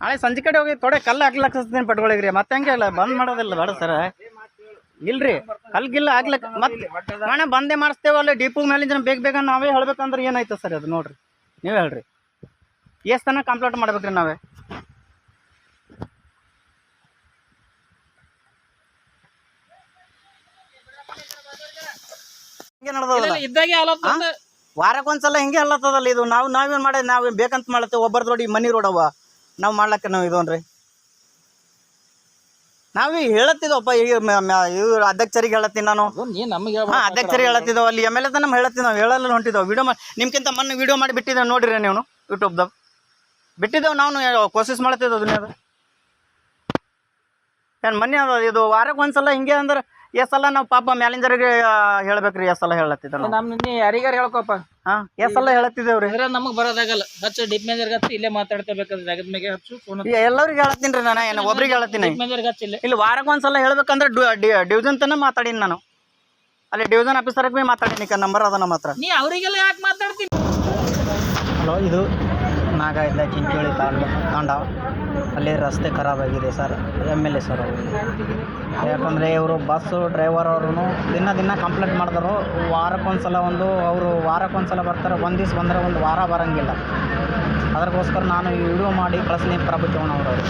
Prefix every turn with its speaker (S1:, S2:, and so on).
S1: ನಾಳೆ ಸಂಜೆ ಕಡೆ ಹೋಗಿ ತೊಡೆ ಕಲ್ಲು ಹಾಕ್ಲಕ್ತೀನಿ ಪಟ್ಕೊಳಿಗ್ರಿ ಮತ್ತೆ ಹಂಗೆ ಅಲ್ಲ ಬಂದ್ ಮಾಡೋದಿಲ್ಲ ಬೇಡ ಸರ್. ಇಲ್ರಿ ಕಲ್ಗಿಲ್ಲ ಹಾಕ್ಲಕ್ ಮತ್ತೆ ಅಣ್ಣ ಬಂದೇ ಮಾಡಿಸ್ತೇವಲ್ಲ ಡಿಪೋ ಮೇಲಿಂದ ಬೇಗ ನಾವೇ ಹೇಳ್ಬೇಕಂದ್ರೆ ಏನಾಯ್ತು ಸರ್ ಅದು ನೋಡ್ರಿ ನೀವೇ ಹೇಳ್ರಿ. ಎಷ್ಟು ತನಕ ಕಂಪ್ಲೇಂಟ್ ಮಾಡ್ಬೇಕ್ರಿ ನಾವೇ? ಹಿಂಗೆ ನಡೆದಲ್ಲ ವಾರಕ್ಕೊಂದ್ಸಲ ಹಿಂಗೆ ಅಲ್ಲತ್ತದಲ್ಲ ಇದು. ನಾವೇನು ಮಾಡಿ ನಾವು ಬೇಕಂತ ಮಾಡತ್ತೇವೆ. ಒಬ್ಬರ ರೋಡ್ ಈ ಮನಿ ರೋಡ್ ಅವ ನಾವು ಮಾಡ್ಲಕ್ಕ ನಾವು ಇದೊಂದ್ರಿ ನಾವೀ ಹೇಳತ್ತಿದವಪ್ಪ. ಈಗ ಇವ್ರು ಅಧ್ಯಕ್ಷರಿಗೆ ಹೇಳತ್ತೀನಿ ನಾನು, ಅಧ್ಯಕ್ಷರಿಗೆ ಹೇಳತ್ತಿದ್ದವು. ಅಲ್ಲಿ ಎಮ್ ಎಲ್ ಎ ನಮ್ಮ ಹೇಳತ್ತೀವಿ, ನಾವು ಹೇಳಲ್ಲ ಹೊಂಟಿದ್ದೆವು. ವಿಡಿಯೋ ಮಾಡಿ ನಿಮ್ಗಿಂತ ಮೊನ್ನೆ ವಿಡಿಯೋ ಮಾಡಿ ಬಿಟ್ಟಿದ್ದೇವೆ ನೋಡಿರಿ ನೀವು ಯೂಟ್ಯೂಬ್ದಾಗ ಬಿಟ್ಟಿದ್ದೇವೆ. ನಾವು ಕೋಶಿಸ್ ಮಾಡ್ತಿದ್ದೆವು ದುನಿಯಾದ ಏನು ಮೊನ್ನೆ ಅದ ಇದು ವಾರಕ್ಕೊಂದ್ಸಲ ಹಿಂಗೆ ಅಂದ್ರೆ ಎಷ್ಟು ಸಲ ನಾವು ಪಾಪ ಮ್ಯಾನೇಜರ್ಗೆ ಹೇಳ್ಬೇಕ್ರಿ. ಎಷ್ಟು ಸಲ ಹೇಳತ್ತಿದ್ದ
S2: ನಮ್ಮ ಯಾರಿಗಾರ ಹೇಳ್ಕೊಪ್ಪ.
S1: ಹಾಂ ಎಷ್ಟು ಸಲ ಹೇಳತ್ತಿದ್ದೇವ್ರಿ.
S2: ನಮಗೆ ಬರೋದಾಗಲ್ಲ. ಹಚ್ಚು ಡಿಪ್ ಮೇಜರ್ಗೆ ಹಚ್ಚು, ಇಲ್ಲೇ ಮಾತಾಡ್ತೇಬೇಕಾದ್ರೆ ಜಾಗದ ಮೇಲೆ ಹಚ್ಚು ಫೋನ್.
S1: ಎಲ್ಲರಿಗೆ ಹೇಳತ್ತೀನಿ ರೀ ನಾನು, ಏನು ಒಬ್ರಿಗೆ ಹೇಳತ್ತೀನಿ. ಇಲ್ಲಿ ವಾರಕ್ಕೊಂದ್ಸಲ ಹೇಳ್ಬೇಕಂದ್ರೆ ಡಿವಿಷನ್ ತನ ಮಾತಾಡೀನಿ ನಾನು. ಅಲ್ಲಿ ಡಿವಿಷನ್ ಆಫೀಸರ್ಗೆ ಭೀ ಮಾತಾಡೀನಿ. ನಂಬರ್ ಅದ ನಮ್ಮ ಹತ್ರ.
S2: ನೀ ಅವರಿಗೆಲ್ಲ ಯಾಕೆ ಮಾತಾಡ್ತೀನಿ?
S1: ಹಲೋ, ಇದು ನಾಗ ಇಲ್ಲ ಚಿಂಚೋಳಿ ತಾಂಡ. ಅಲ್ಲಿ ರಸ್ತೆ ಖರಾಬಾಗಿದೆ sir. M L A sir ಅವರು. ಯಾಕಂದರೆ ಇವರು ಬಸ್ಸು ಡ್ರೈವರ್ ಅವರು ದಿನ ಕಂಪ್ಲೇಂಟ್ ಮಾಡಿದ್ರು. ವಾರಕ್ಕೊಂದ್ಸಲ ಅವರು ವಾರಕ್ಕೊಂದ್ಸಲ ಬರ್ತಾರೆ. ಒಂದು ದಿವ್ಸ ಬಂದರೆ ಒಂದು ವಾರ ಬರೋಂಗಿಲ್ಲ. ಅದಕ್ಕೋಸ್ಕರ ನಾನು ಈ ವಿಡಿಯೋ ಮಾಡಿ ಕಳಿಸ್ತೀನಿ ಪ್ರಭು ಚೌಹಾಣ್ ಅವರು.